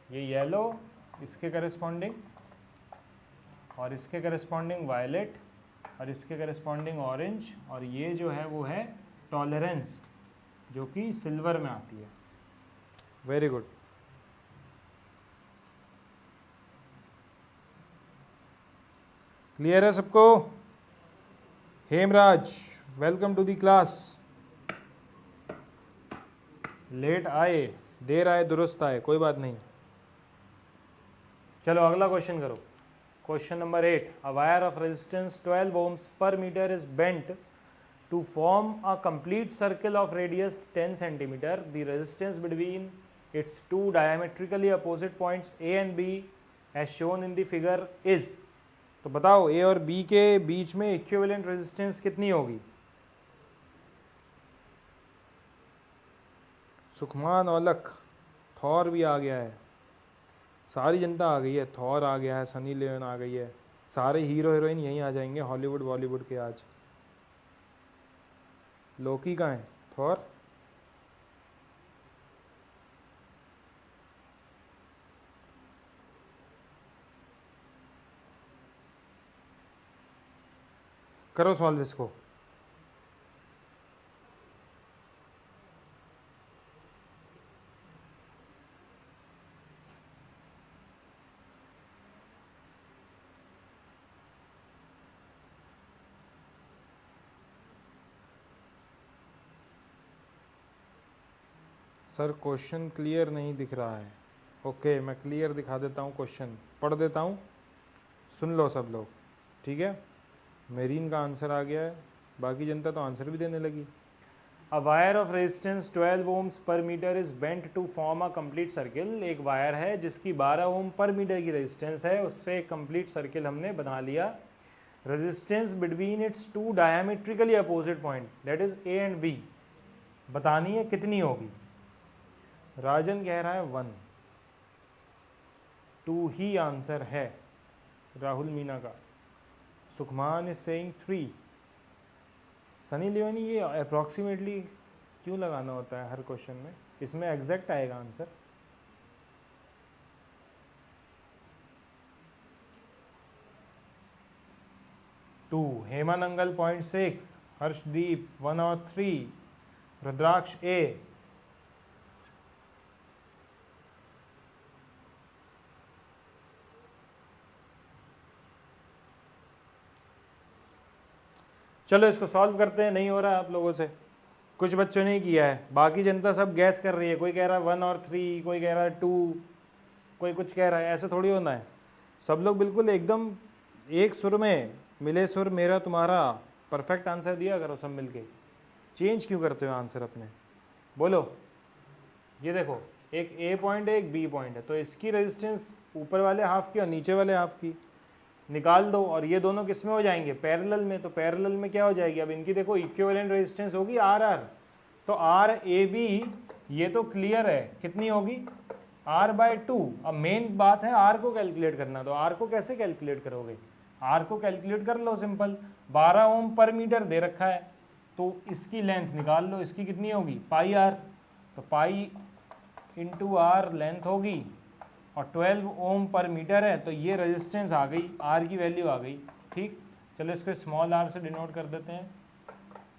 ये येलो, इसके करस्पॉन्डिंग, और इसके करस्पॉन्डिंग वायलेट, और इसके करस्पॉन्डिंग ऑरेंज, और ये जो है वो है टॉलरेंस, जो कि सिल्वर में आती है। Very good. क्लियर है सबको? Hemraj, welcome to the class. Late आए, देर आए दुरुस्त आए, कोई बात नहीं। चलो अगला क्वेश्चन करो। Question number 8, a wire of resistance 12 ohms per meter is bent to form a complete circle of radius 10 centimeter. The resistance between its two diametrically opposite points A and B as shown in the figure is। तो बताओ A और B के बीच में equivalent resistance कितनी होगी? Sukhman Aulakh, Thor भी आ गया है, सारी जनता आ गई है, थॉर आ गया है, सनी लियोन आ गई है, सारे हीरो हीरोइन यहीं आ जाएंगे हॉलीवुड बॉलीवुड के आज। लोकी कहाँ है? थॉर। करो सॉल्व इसको। सर क्वेश्चन क्लियर नहीं दिख रहा है। ओके, मैं क्लियर दिखा देता हूँ, क्वेश्चन पढ़ देता हूँ, सुन लो सब लोग, ठीक है? मेरीन का आंसर आ गया है, बाकी जनता तो आंसर भी देने लगी। A wire of resistance 12 ohms पर metre is bent to form a complete circle. एक वायर है जिसकी 12 ओम पर मीटर की रेजिस्टेंस है, उससे एक कंप्लीट सर्किल हमने बना लिया। Resistance between its two diametrically opposite point that is A and B बतानी है, कितनी होगी? राजन कह रहा है 1, 2 ही आंसर है राहुल मीना का। Sukhman is saying 3। Sunny Leone, ये अप्रॉक्सीमेटली क्यों लगाना होता है हर क्वेश्चन में? इसमें एग्जैक्ट आएगा आंसर। टू, हेमानंगल 0.6, हर्षदीप 1 और 3, रुद्राक्ष ए। चलो इसको सॉल्व करते हैं। नहीं हो रहा है आप लोगों से, कुछ बच्चों ने किया है, बाकी जनता सब गैस कर रही है। कोई कह रहा है 1 और 3, कोई कह रहा है 2, कोई कुछ कह रहा है। ऐसे थोड़ी होना है, सब लोग बिल्कुल एकदम एक सुर में, मिले सुर मेरा तुम्हारा, परफेक्ट आंसर दिया करो सब मिलके। चेंज क्यों करते हो आंसर अपने? बोलो। ये देखो, एक ए पॉइंट है, एक बी पॉइंट है, तो इसकी रेजिस्टेंस ऊपर वाले हाफ की और नीचे वाले हाफ की निकाल दो, और ये दोनों किस में हो जाएंगे? पैरेलल में। तो पैरेलल में क्या हो जाएगी? अब इनकी देखो इक्विवेलेंट रेजिस्टेंस होगी आर आर, तो आर ए बी, ये तो क्लियर है, कितनी होगी? R/2। अब मेन बात है आर को कैलकुलेट करना, तो आर को कैसे कैलकुलेट करोगे? आर को कैलकुलेट कर लो सिंपल, 12 ओम पर मीटर दे रखा है, तो इसकी लेंथ निकाल लो, इसकी कितनी होगी? पाई आर। तो पाई इंटू आर लेंथ होगी, और 12 ओम पर मीटर है, तो ये रेजिस्टेंस आ गई, आर की वैल्यू आ गई। ठीक, चलो इसको स्मॉल आर से डिनोट कर देते हैं,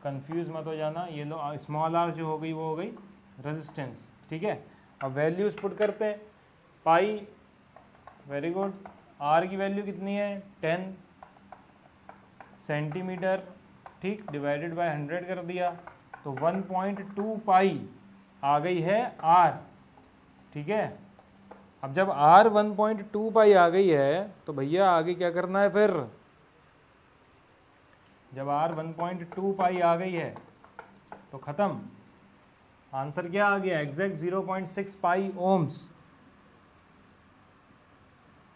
कंफ्यूज मत हो जाना। ये लो, स्मॉल आर जो हो गई वो हो गई रेजिस्टेंस, ठीक है? अब वैल्यूज पुट करते हैं। पाई, वेरी गुड, आर की वैल्यू कितनी है? 10 सेंटीमीटर, ठीक, डिवाइडेड बाय 100 कर दिया, तो 1.2 पाई आ गई है आर, ठीक है? अब जब आर 1.2 पाई आ गई है, तो भैया आगे क्या करना है फिर? जब आर 1.2 पाई आ गई है तो खत्म। आंसर क्या आ गया? एग्जैक्ट 0.6 पाई ओम्स।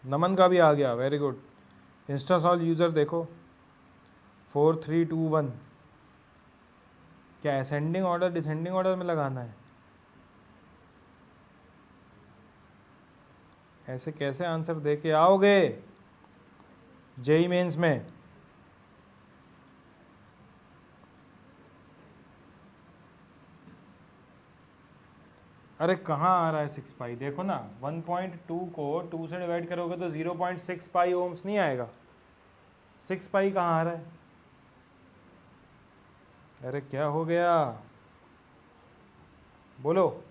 नमन का भी आ गया, वेरी गुड। इंस्टासॉल यूजर देखो, 4321। क्या असेंडिंग ऑर्डर डिसेंडिंग ऑर्डर में लगाना है? ऐसे कैसे आंसर दे के आओगे जेई मेंस में? अरे कहाँ आ रहा है 6 पाई? देखो ना, 1.2 को 2 से डिवाइड करोगे तो 0.6 पाई ओम्स नहीं आएगा। 6 पाई कहाँ आ रहा है? अरे क्या हो गया? बोलो।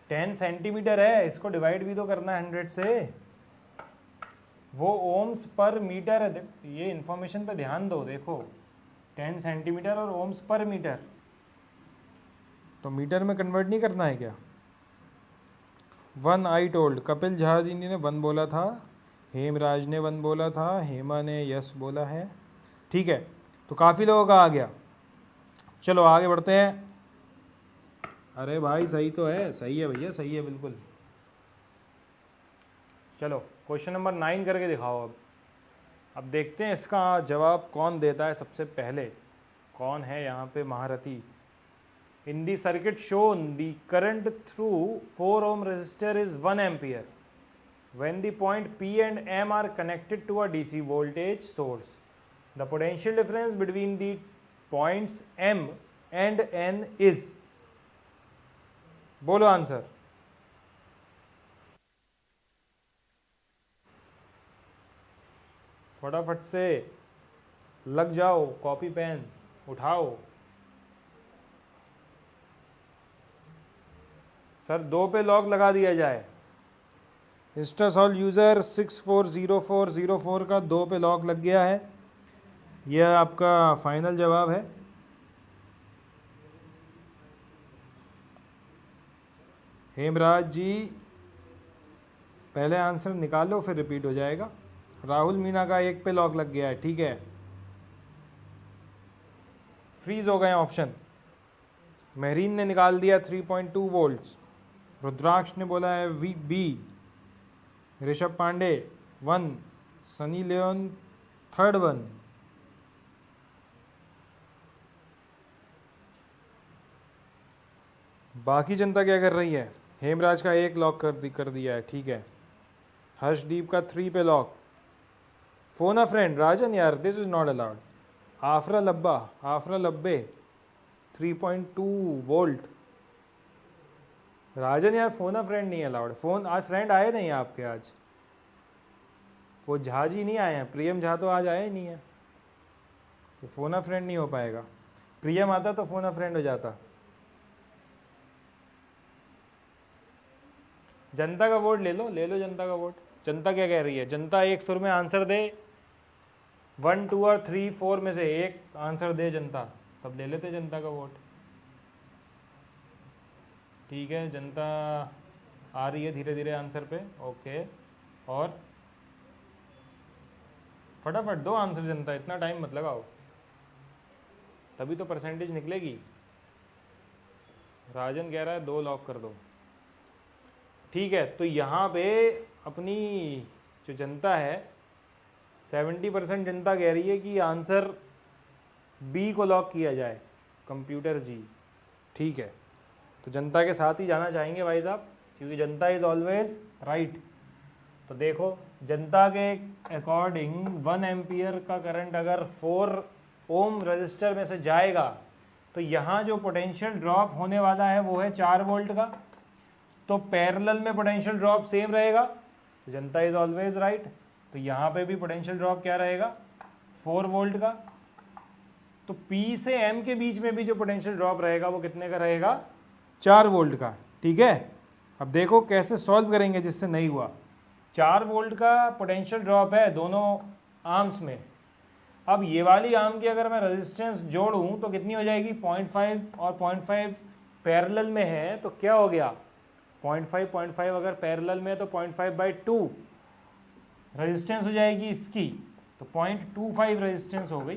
10 सेंटीमीटर है, इसको डिवाइड भी तो करना है 100 से। वो ओम्स पर मीटर है। ये इंफॉर्मेशन पे ध्यान दो, देखो 10 सेंटीमीटर और ओम्स पर मीटर, तो मीटर में कन्वर्ट नहीं करना है क्या? 1 आई टोल्ड, कपिल झा जी ने 1 बोला था, हेमराज ने 1 बोला था, हेमा ने यस बोला है। ठीक है, तो काफ़ी लोगों का आ गया। चलो आगे बढ़ते हैं। अरे भाई सही तो है, सही है भैया, सही है बिल्कुल। चलो क्वेश्चन नंबर 9 करके दिखाओ। अब देखते हैं इसका जवाब कौन देता है सबसे पहले। कौन है यहाँ पे महारथी? In the circuit shown the current through 4 ohm resistor is 1 ampere when the point P and M are connected to a DC voltage source. The potential difference between the points M and N is, बोलो answer. फटाफट से लग जाओ, copy pen उठाओ। Sir 2 पे lock लगा दिया जाए। इंस्टासॉल्व यूज़र 640404 का 2 पे लॉक लग गया है। यह आपका फाइनल जवाब है। हेमराज जी पहले आंसर निकालो, फिर रिपीट हो जाएगा। राहुल मीना का 1 पे लॉक लग गया है। ठीक है, फ्रीज हो गए ऑप्शन। महरीन ने निकाल दिया 3.2 वोल्ट्स। रुद्राक्ष ने बोला है B. Rishabh Pandey 1। Sunny Leone 3rd 1। बाकी जनता क्या कर रही है? हेमराज का 1 लॉक कर दिया है। ठीक है, हर्षदीप का 3 पे लॉक। फोन अ फ्रेंड राजन, यार दिस इज नॉट अलाउड। आफरा लब्बे 3.2 वोल्ट। राजन यार फोन अ फ्रेंड नहीं अलाउड। फोन आज फ्रेंड आए नहीं आपके? आज वो झा जी नहीं आए हैं, प्रियम झा तो आज आए ही नहीं है, तो फोन अ फ्रेंड नहीं हो पाएगा। प्रियम आता तो फोन अ फ्रेंड हो जाता। जनता का वोट ले लो जनता का वोट। जनता क्या कह रही है? जनता एक सुर में आंसर दे, 1, 2 और 3, 4 में से एक आंसर दे जनता, तब ले लेते जनता का वोट। ठीक है, जनता आ रही है धीरे धीरे आंसर पे। ओके, और फटाफट दो आंसर जनता, इतना टाइम मत लगाओ, तभी तो परसेंटेज निकलेगी। राजन कह रहा है 2 लॉक कर दो। ठीक है, तो यहाँ पे अपनी जो जनता है 70% जनता कह रही है कि आंसर बी को लॉक किया जाए, कंप्यूटर जी। ठीक है, तो जनता के साथ ही जाना चाहेंगे भाई साहब, क्योंकि जनता इज ऑलवेज राइट। तो देखो जनता के अकॉर्डिंग 1 एम्पियर का करंट अगर 4 ओम रजिस्टर में से जाएगा तो यहाँ जो पोटेंशियल ड्रॉप होने वाला है वो है 4 वोल्ट का। तो पैरेलल में पोटेंशियल ड्रॉप सेम रहेगा, तो जनता इज ऑलवेज राइट। तो यहाँ पे भी पोटेंशियल ड्रॉप क्या रहेगा? 4 वोल्ट का। तो P से M के बीच में भी जो पोटेंशियल ड्रॉप रहेगा वो कितने का रहेगा? 4 वोल्ट का। ठीक है, अब देखो कैसे सॉल्व करेंगे जिससे नहीं हुआ। 4 वोल्ट का पोटेंशियल ड्रॉप है दोनों आर्म्स में। अब ये वाली आर्म की अगर मैं रेजिस्टेंस जोड़ूं तो कितनी हो जाएगी? 0.5 और 0.5 पैरेलल में है, तो क्या हो गया? 0.5 अगर पैरेलल में है तो 0.5/2 रेजिस्टेंस हो जाएगी इसकी, तो 0.25 रेजिस्टेंस हो गई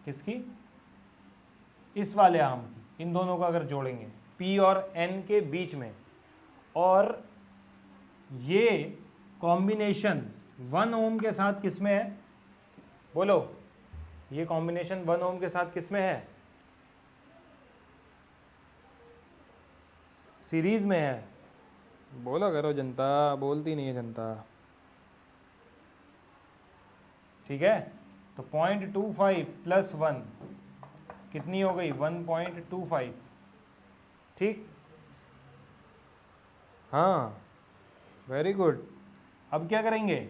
किसकी? इस वाले आर्म की। इन दोनों को अगर जोड़ेंगे P और N के बीच में, और ये कॉम्बिनेशन 1 ओम के साथ किस में है? बोलो, ये कॉम्बिनेशन 1 ओम के साथ किस में है? सीरीज में है। बोला करो जनता, बोलती नहीं है जनता। ठीक है, तो 0.25 + 1 कितनी हो गई? 1.25। ठीक, हाँ वेरी गुड। अब क्या करेंगे?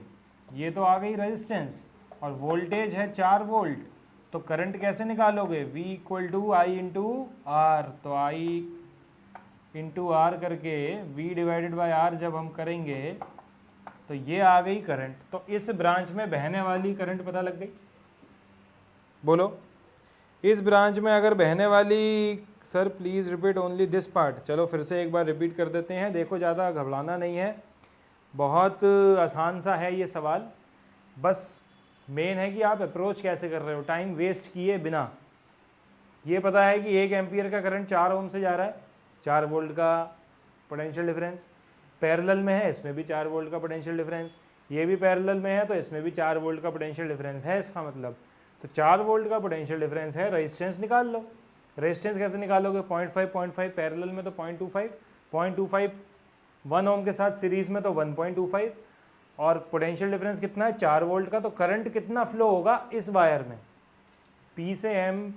ये तो आ गई रेजिस्टेंस और वोल्टेज है 4 वोल्ट, तो करंट कैसे निकालोगे? V = I × R। तो I × R करके V/R जब हम करेंगे तो ये आ गई करंट, तो इस ब्रांच में बहने वाली करंट पता लग गई। बोलो, इस ब्रांच में अगर बहने वाली, sir please repeat only this part. चलो फिर से एक बार रिपीट कर देते हैं। देखो, ज़्यादा घबराना नहीं है, बहुत आसान सा है ये सवाल। बस मेन है कि आप अप्रोच कैसे कर रहे हो, टाइम वेस्ट किए बिना। ये पता है कि 1 एम्पियर का करंट 4 ओम से जा रहा है, 4 वोल्ट का पोटेंशियल डिफरेंस। पैरेलल में है, इसमें भी 4 वोल्ट का पोटेंशियल डिफरेंस। ये भी पैरेलल में है, तो इसमें भी 4 वोल्ट का पोटेंशियल डिफरेंस है। इसका मतलब तो 4 वोल्ट का पोटेंशियल डिफरेंस है, रेजिस्टेंस निकाल लो। रेजिस्टेंस कैसे निकालोगे? 0.5 पैरेलल में तो 0.25 1 ओम के साथ सीरीज में तो 1.25, और पोटेंशियल डिफरेंस कितना है? 4 वोल्ट का। तो करंट कितना फ्लो होगा इस वायर में? पी से एम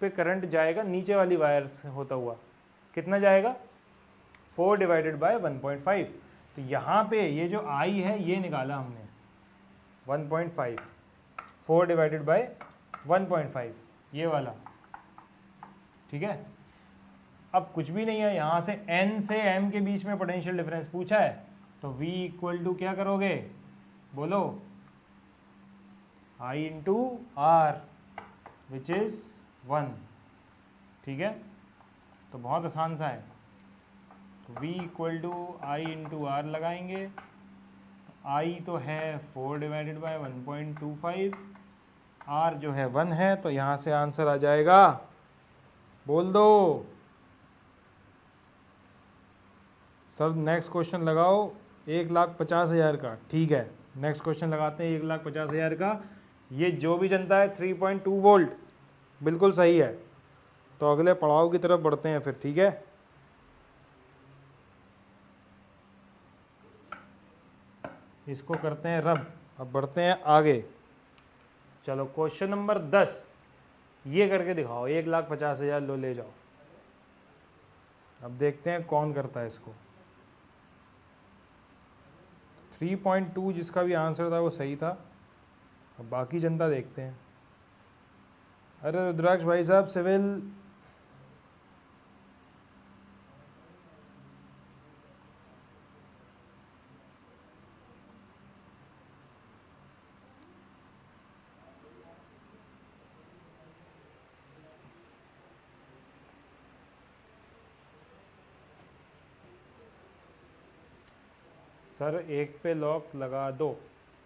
पे करंट जाएगा नीचे वाली वायर से होता हुआ, कितना जाएगा? 4 डिवाइडेड बाय 1.5। तो यहाँ पे ये जो आई है ये निकाला हमने 1.5, 4 डिवाइडेड बाय 1.5, ये वाला, ठीक है। अब कुछ भी नहीं है, यहाँ से n से m के बीच में पोटेंशियल डिफरेंस पूछा है, तो v इक्वल टू क्या करोगे? बोलो, I into R which is 1, ठीक है। तो बहुत आसान सा है, तो v equal to I into R लगाएंगे। I तो है 4 डिवाइडेड बाय 1.25, R जो है 1 है, तो यहाँ से आंसर आ जाएगा, बोल दो सर। नेक्स्ट क्वेश्चन लगाओ, 1,50,000 का, ठीक है। नेक्स्ट क्वेश्चन लगाते हैं 1,50,000 का। ये जो भी जनता है 3.2 वोल्ट, बिल्कुल सही है। तो अगले पड़ाव की तरफ बढ़ते हैं फिर, ठीक है। इसको करते हैं रब, अब बढ़ते हैं आगे। चलो क्वेश्चन नंबर 10, ये करके दिखाओ, 1,50,000 लो, ले जाओ। अब देखते हैं कौन करता है इसको। 3.2 जिसका भी आंसर था वो सही था, अब बाकी जनता देखते हैं। अरे रुद्राक्ष भाई साहब, सिविल सर एक पे लॉक लगा दो,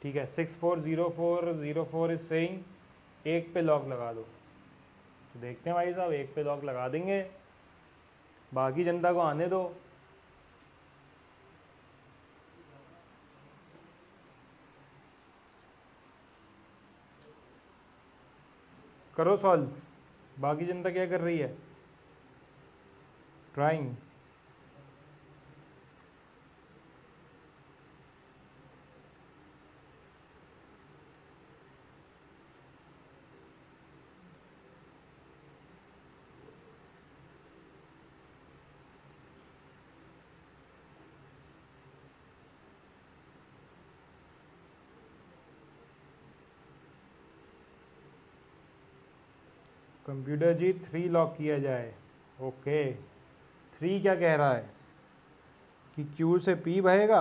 ठीक है। 640404 इज सेइंग एक पे लॉक लगा दो। तो देखते हैं भाई साहब, एक पे लॉक लगा देंगे, बाकी जनता को आने दो। करो सॉल्व, बाकी जनता क्या कर रही है? ट्राइंग। कंप्यूटर जी 3 लॉक किया जाए, ओके। 3 क्या कह रहा है कि Q से P बहेगा,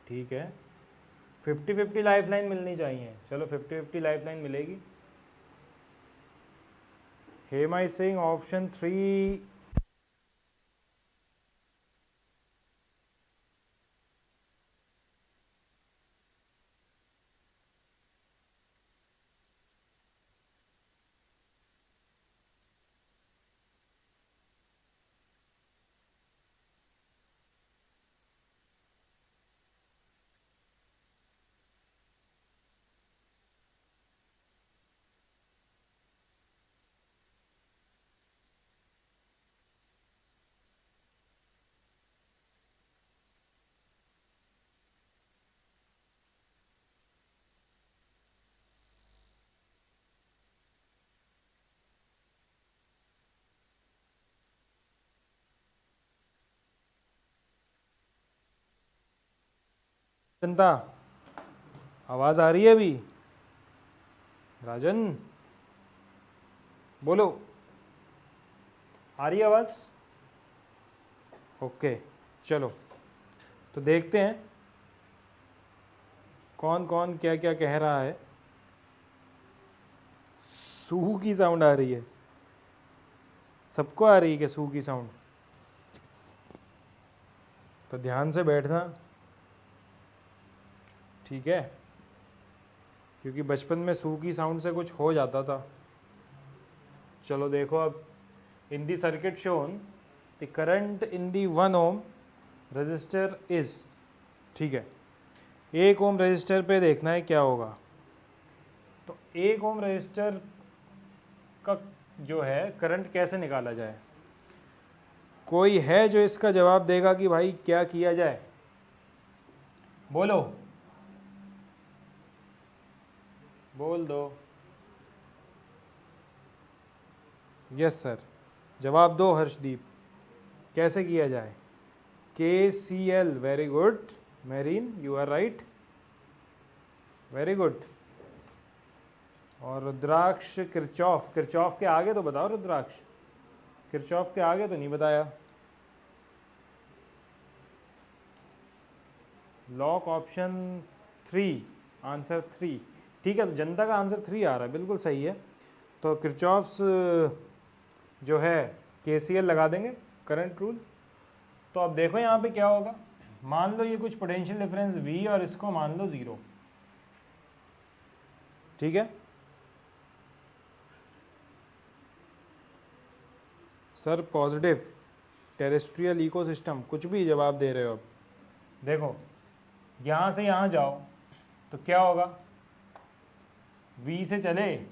ठीक है। 50-50 लाइफ लाइन मिलनी चाहिए, चलो 50-50 लाइफ लाइन मिलेगी। Hema is saying option 3। जनता आवाज आ रही है अभी? राजन बोलो, आ रही है आवाज? ओके, चलो तो देखते हैं कौन कौन क्या क्या कह रहा है। सू की साउंड आ रही है, सबको आ रही है क्या सू की साउंड? तो ध्यान से बैठना, ठीक है, क्योंकि बचपन में सू की साउंड से कुछ हो जाता था। चलो देखो अब, in the circuit shown the current in the 1 ohm resistor is, ठीक है, 1 ओम रजिस्टर पे देखना है क्या होगा। तो 1 ओम रजिस्टर का जो है करंट कैसे निकाला जाए, कोई है जो इसका जवाब देगा कि भाई क्या किया जाए? बोलो, बोल दो। यस सर, जवाब दो हर्षदीप, कैसे किया जाए? KCL, वेरी गुड मेरीन, you are right, very good. और रुद्राक्ष किरचॉफ, किरचॉफ के आगे तो बताओ रुद्राक्ष, किरचॉफ के आगे तो नहीं बताया। लॉक ऑप्शन 3, आंसर 3, ठीक है, तो जनता का आंसर 3 आ रहा है, बिल्कुल सही है। तो किरचॉफ्स जो है KCL लगा देंगे, करंट रूल। तो अब देखो यहाँ पे क्या होगा, मान लो ये कुछ पोटेंशियल डिफरेंस V और इसको मान लो 0, ठीक है। सर पॉजिटिव टेरेस्ट्रियल इकोसिस्टम, कुछ भी जवाब दे रहे हो। अब देखो यहाँ से यहाँ जाओ तो क्या होगा, V से चले,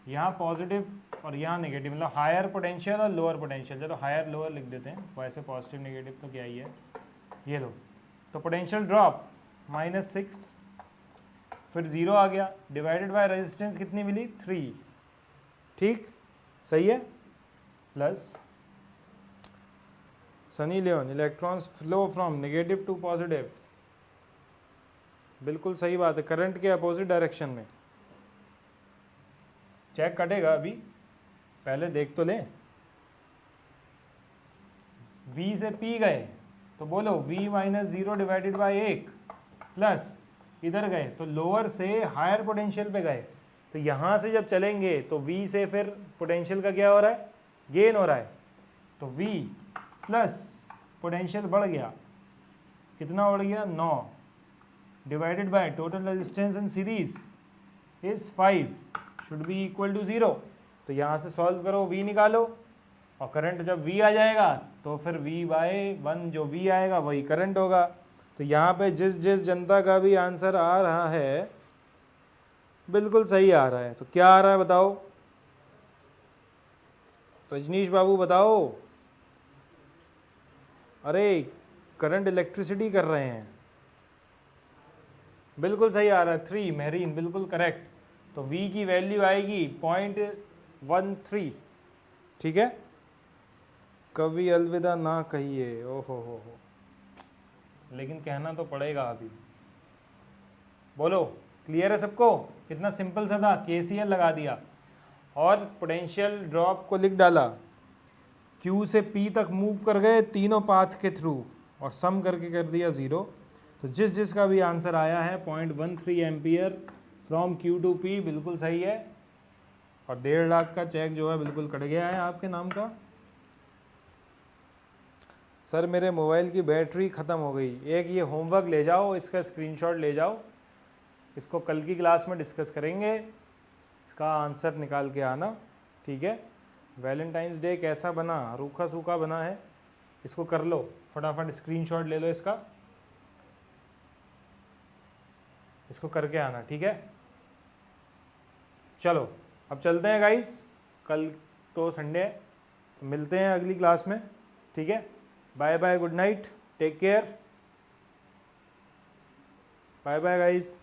यहाँ पॉजिटिव और यहाँ नेगेटिव, मतलब हायर पोटेंशियल और लोअर पोटेंशियल। चलो हायर लोअर लिख देते हैं, वैसे पॉजिटिव नेगेटिव तो क्या ही है। ये लो, तो पोटेंशियल ड्रॉप -6, फिर 0 आ गया, डिवाइडेड बाय रेजिस्टेंस कितनी मिली 3, ठीक, सही है, plus Sunny Leone, electrons flow from negative to positive, बिल्कुल सही बात है, करंट के अपोजिट डायरेक्शन में। चेक कटेगा अभी, पहले देख तो लें। V से P गए तो बोलो V -0 डिवाइडेड बाई 1, प्लस इधर गए तो लोअर से हायर पोटेंशियल पे गए, तो यहाँ से जब चलेंगे तो V से फिर पोटेंशियल का क्या हो रहा है, गेन हो रहा है। तो V प्लस पोटेंशियल बढ़ गया, कितना बढ़ गया 9, divided by total resistance in series is 5, should be equal to 0। तो यहाँ से सॉल्व करो, V निकालो, और करंट जब V आ जाएगा तो फिर V/1 जो V आएगा वही करंट होगा। तो यहाँ पे जिस जिस जनता का भी आंसर आ रहा है बिल्कुल सही आ रहा है। तो क्या आ रहा है बताओ, रजनीश बाबू बताओ। अरे करंट इलेक्ट्रिसिटी कर रहे हैं, बिल्कुल सही आ रहा है 3, मेहरीन बिल्कुल करेक्ट। तो V की वैल्यू आएगी 0.13, ठीक है। कभी अलविदा ना कहिए, ओहो हो, लेकिन कहना तो पड़ेगा अभी। बोलो, क्लियर है सबको? कितना सिंपल सा था, KCL लगा दिया और पोटेंशियल ड्रॉप को लिख डाला, Q से P तक मूव कर गए तीनों पाथ के थ्रू और सम करके कर दिया 0। तो जिस जिसका भी आंसर आया है 0.13 ampere from Q to P बिल्कुल सही है, और 1.5 लाख का चेक जो है बिल्कुल कट गया है आपके नाम का। सर मेरे मोबाइल की बैटरी ख़त्म हो गई, एक ये होमवर्क ले जाओ, इसका स्क्रीनशॉट ले जाओ, इसको कल की क्लास में डिस्कस करेंगे, इसका आंसर निकाल के आना, ठीक है। वैलेंटाइंस डे कैसा बना, रूखा सूखा बना है, इसको कर लो फटाफट, स्क्रीनशॉट ले लो इसका, इसको करके आना, ठीक है। चलो अब चलते हैं गाइस, कल तो संडे है, तो मिलते हैं अगली क्लास में, ठीक है। Bye bye, good night, take care, bye bye guys.